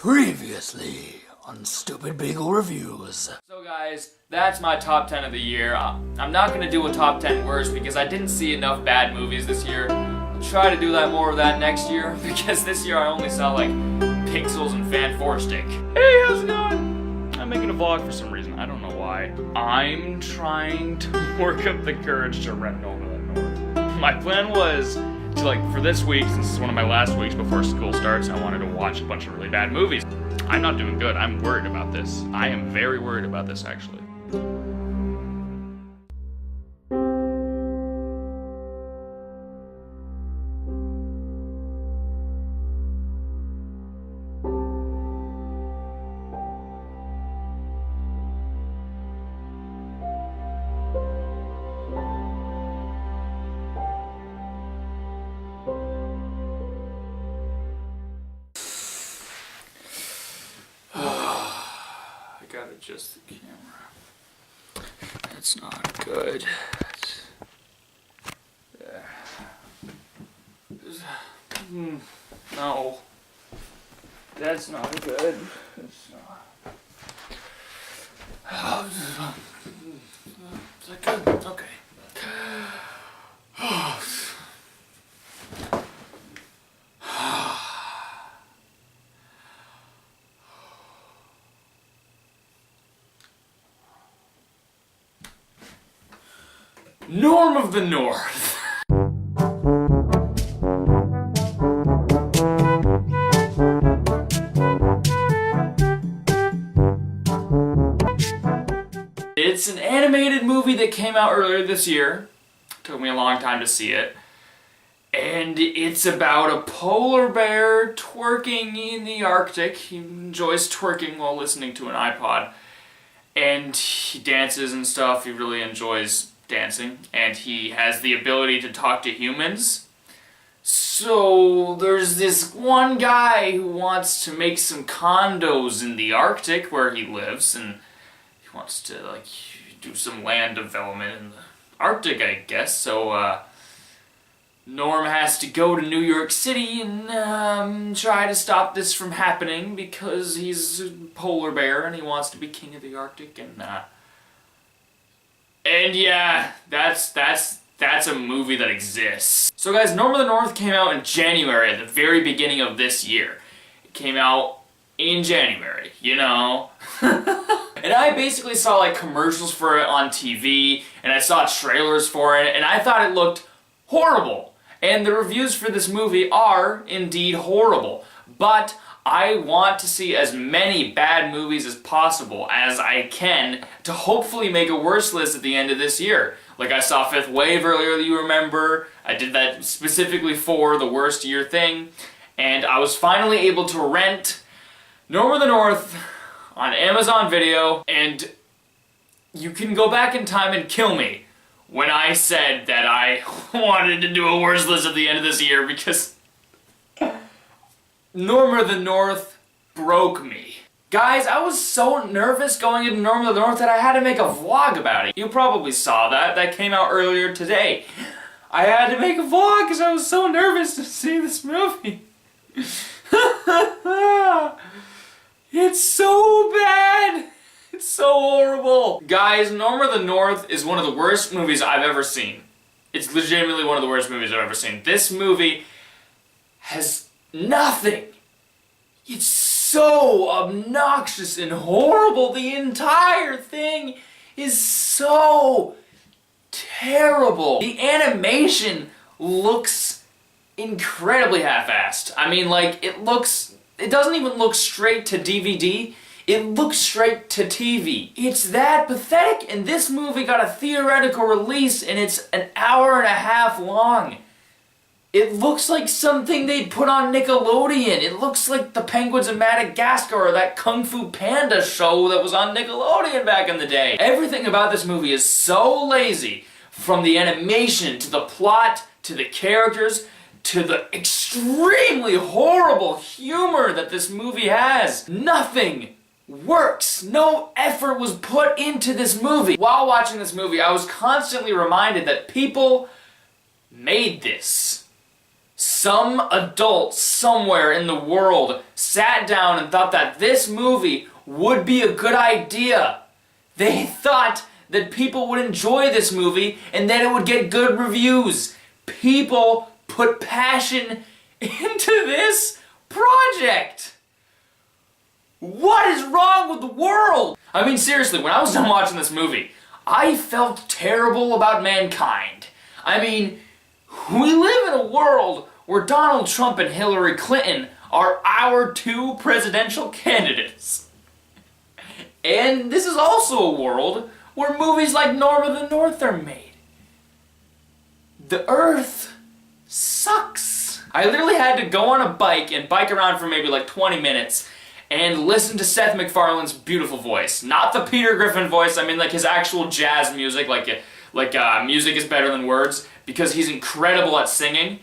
Previously on Stupid Beagle Reviews. So guys, that's my top 10 of the year. I'm not going to do a top 10 worst because I didn't see enough bad movies this year. I'll try to do that more of that next year because this year I only saw like Pixels and Fan 4 Stick. Hey, how's it going? I'm making a vlog for some reason. I don't know why. I'm trying to work up the courage to rent North. My plan was to, for this week, since it's one of my last weeks before school starts, I wanted to watch a bunch of really bad movies. I'm not doing good. I'm worried about this. I am very worried about this, actually. I gotta adjust the camera. That's not good. No. That's not good. It's not. Is that good? Okay. Norm of the North. It's an animated movie that came out earlier this year. Took me a long time to see it. And it's about a polar bear twerking in the Arctic. He enjoys twerking while listening to an iPod. And he dances and stuff. He really enjoys dancing, and he has the ability to talk to humans. So there's this one guy who wants to make some condos in the Arctic where he lives, and he wants to do some land development in the Arctic, I guess. So Norm has to go to New York City and try to stop this from happening because he's a polar bear and he wants to be king of the Arctic. And yeah, that's a movie that exists. So guys, Norm of the North came out in January, at the very beginning of this year. It came out in January, you know. And I basically saw commercials for it on TV, and I saw trailers for it, and I thought it looked horrible. And the reviews for this movie are indeed horrible. But I want to see as many bad movies as possible as I can to hopefully make a worst list at the end of this year. Like I saw Fifth Wave earlier, you remember. I did that specifically for the worst year thing. And I was finally able to rent Norm of the North on Amazon Video. And you can go back in time and kill me when I said that I wanted to do a worst list at the end of this year because Norm of the North broke me. Guys, I was so nervous going into Norm of the North that I had to make a vlog about it. You probably saw that. That came out earlier today. I had to make a vlog because I was so nervous to see this movie. It's so bad. It's so horrible. Guys, Norm of the North is one of the worst movies I've ever seen. It's legitimately one of the worst movies I've ever seen. This movie has nothing. It's so obnoxious and horrible. The entire thing is so terrible. The animation looks incredibly half-assed. I mean, it doesn't even look straight to DVD. It looks straight to TV. It's that pathetic, and this movie got a theoretical release, and it's an hour and a half long. It looks like something they'd put on Nickelodeon. It looks like the Penguins of Madagascar or that Kung Fu Panda show that was on Nickelodeon back in the day. Everything about this movie is so lazy. From the animation, to the plot, to the characters, to the extremely horrible humor that this movie has. Nothing works. No effort was put into this movie. While watching this movie, I was constantly reminded that people made this. some adult somewhere in the world sat down and thought that this movie would be a good idea. They thought that people would enjoy this movie and that it would get good reviews. People put passion into this project. What is wrong with the world? I mean, seriously, when I was done watching this movie, I felt terrible about mankind. I mean, we live in a world where Donald Trump and Hillary Clinton are our two presidential candidates. And this is also a world where movies like Norm of the North are made. The Earth sucks. I literally had to go on a bike and bike around for maybe like 20 minutes and listen to Seth MacFarlane's beautiful voice. Not the Peter Griffin voice, I mean like his actual jazz music, like music is better than words, because he's incredible at singing.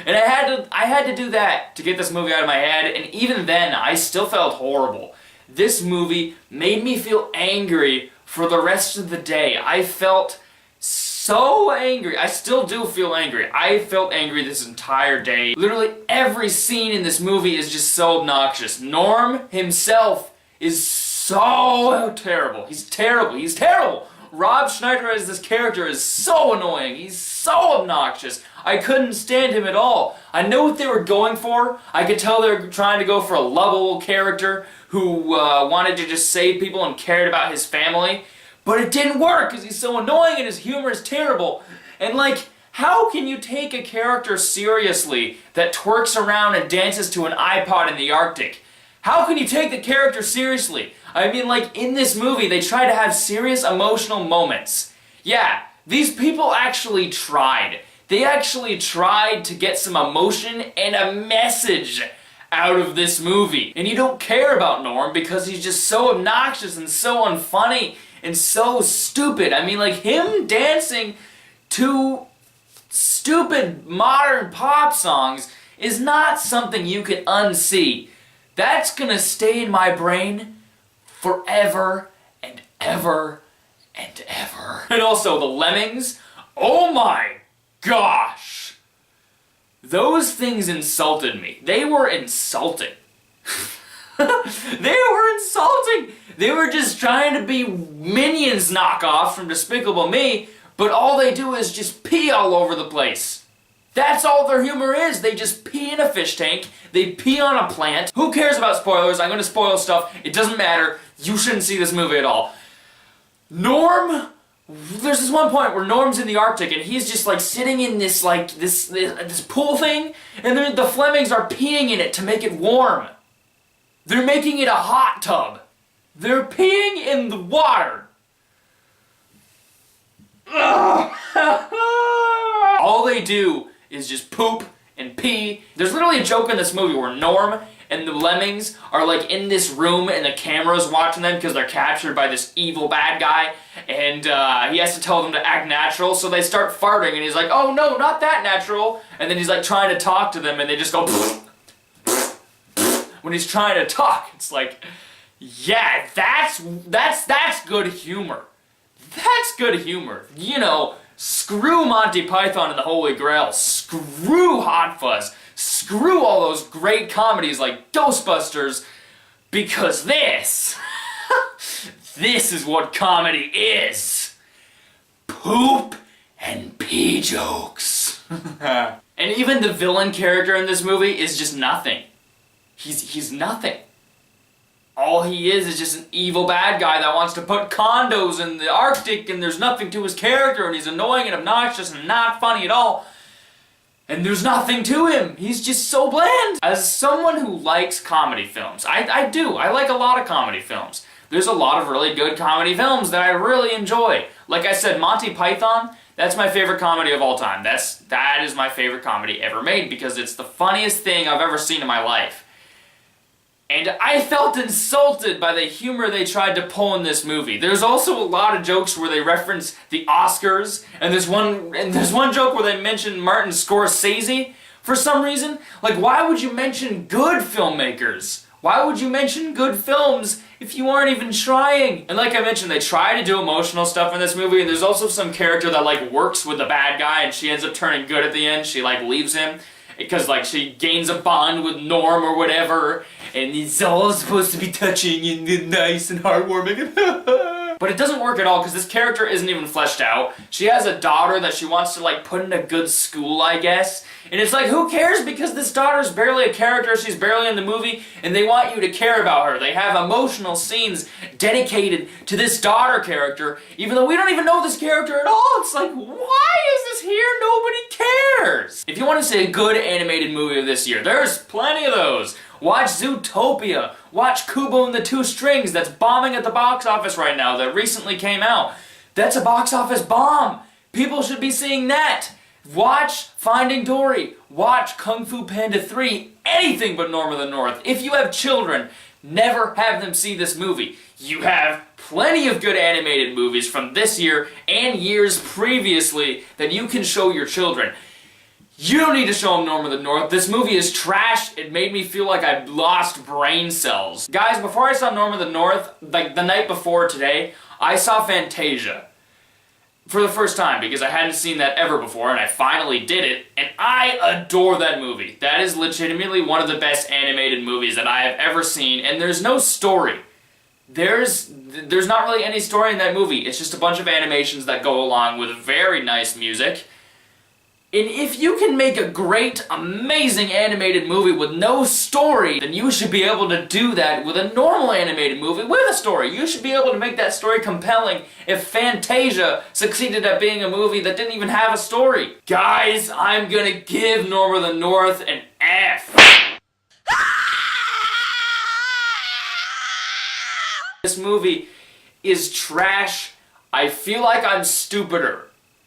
And I had to do that to get this movie out of my head, and even then, I still felt horrible. This movie made me feel angry for the rest of the day. I felt so angry. I still do feel angry. I felt angry this entire day. Literally every scene in this movie is just so obnoxious. Norm himself is so terrible. He's terrible. He's terrible. Rob Schneider as this character is so annoying. He's so obnoxious. I couldn't stand him at all. I know what they were going for. I could tell they were trying to go for a lovable character who wanted to just save people and cared about his family. But it didn't work because he's so annoying and his humor is terrible. And like, how can you take a character seriously that twerks around and dances to an iPod in the Arctic? How can you take the character seriously? I mean, like, in this movie, they try to have serious emotional moments. Yeah, these people actually tried. They actually tried to get some emotion and a message out of this movie. And you don't care about Norm because he's just so obnoxious and so unfunny and so stupid. I mean, like, him dancing to stupid modern pop songs is not something you can unsee. That's gonna stay in my brain forever and ever and ever. And also the Lemmings, oh my gosh! Those things insulted me. They were insulting. They were insulting! They were just trying to be Minions knockoffs from Despicable Me, but all they do is just pee all over the place. That's all their humor is. They just pee in a fish tank. They pee on a plant. Who cares about spoilers? I'm gonna spoil stuff. It doesn't matter. You shouldn't see this movie at all. Norm, there's this one point where Norm's in the Arctic and he's just like sitting in this like this pool thing, and the Flemings are peeing in it to make it warm. They're making it a hot tub. They're peeing in the water. All they do is just poop and pee. There's literally a joke in this movie where Norm and the Lemmings are like in this room and the camera's watching them because they're captured by this evil bad guy, and he has to tell them to act natural, so they start farting and he's like, oh no, not that natural, and then he's like trying to talk to them and they just go when he's trying to talk. It's like, yeah, that's good humor. That's good humor. You know, screw Monty Python and the Holy Grail. Screw Hot Fuzz. Screw all those great comedies like Ghostbusters. Because this is what comedy is. Poop and pee jokes. And even the villain character in this movie is just nothing. He's nothing. All he is just an evil bad guy that wants to put condos in the Arctic, and there's nothing to his character, and he's annoying and obnoxious and not funny at all. And there's nothing to him. He's just so bland. As someone who likes comedy films, I do. I like a lot of comedy films. There's a lot of really good comedy films that I really enjoy. Like I said, Monty Python, that's my favorite comedy of all time. That is my favorite comedy ever made because it's the funniest thing I've ever seen in my life. And I felt insulted by the humor they tried to pull in this movie. There's also a lot of jokes where they reference the Oscars, and there's one joke where they mention Martin Scorsese for some reason. Like, why would you mention good filmmakers? Why would you mention good films if you aren't even trying? And like I mentioned, they try to do emotional stuff in this movie, and there's also some character that like works with the bad guy, and she ends up turning good at the end. She like leaves him. because like she gains a bond with Norm or whatever, and it's all supposed to be touching and nice and heartwarming. But it doesn't work at all because this character isn't even fleshed out. She has a daughter that she wants to like put in a good school, I guess. And it's like, who cares, because this daughter's barely a character, she's barely in the movie, and they want you to care about her. They have emotional scenes dedicated to this daughter character, even though we don't even know this character at all. It's like, why is this here? Nobody cares. If you want to see a good animated movie of this year, there's plenty of those. Watch Zootopia. Watch Kubo and the Two Strings, that's bombing at the box office right now, that recently came out. That's a box office bomb. People should be seeing that. Watch Finding Dory. Watch Kung Fu Panda 3. Anything but Norm of the North. If you have children, never have them see this movie. You have plenty of good animated movies from this year and years previously that you can show your children. You don't need to show them Norm of the North. This movie is trash. It made me feel like I lost brain cells. Guys, before I saw Norm of the North, like the night before today, I saw Fantasia. For the first time, because I hadn't seen that ever before, and I finally did it, and I adore that movie. That is legitimately one of the best animated movies that I have ever seen, and there's no story. There's not really any story in that movie. It's just a bunch of animations that go along with very nice music. And if you can make a great, amazing animated movie with no story, then you should be able to do that with a normal animated movie with a story. You should be able to make that story compelling if Fantasia succeeded at being a movie that didn't even have a story. Guys, I'm gonna give Norm of the North an F. This movie is trash. I feel like I'm stupider.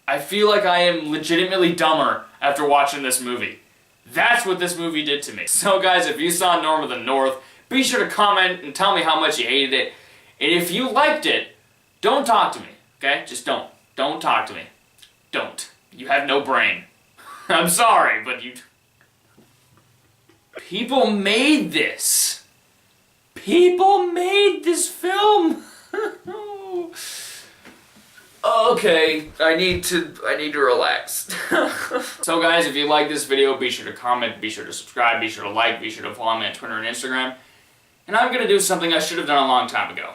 I feel like I am legitimately dumber after watching this movie. That's what this movie did to me. So guys, if you saw Norm of the North, be sure to comment and tell me how much you hated it. And if you liked it, don't talk to me, okay? Just don't. Don't talk to me. Don't. You have no brain. I'm sorry, but you... People made this. People made this film. Okay, I need to relax. So guys, if you like this video, be sure to comment, be sure to subscribe, be sure to like, be sure to follow me on Twitter and Instagram. And I'm gonna do something I should have done a long time ago.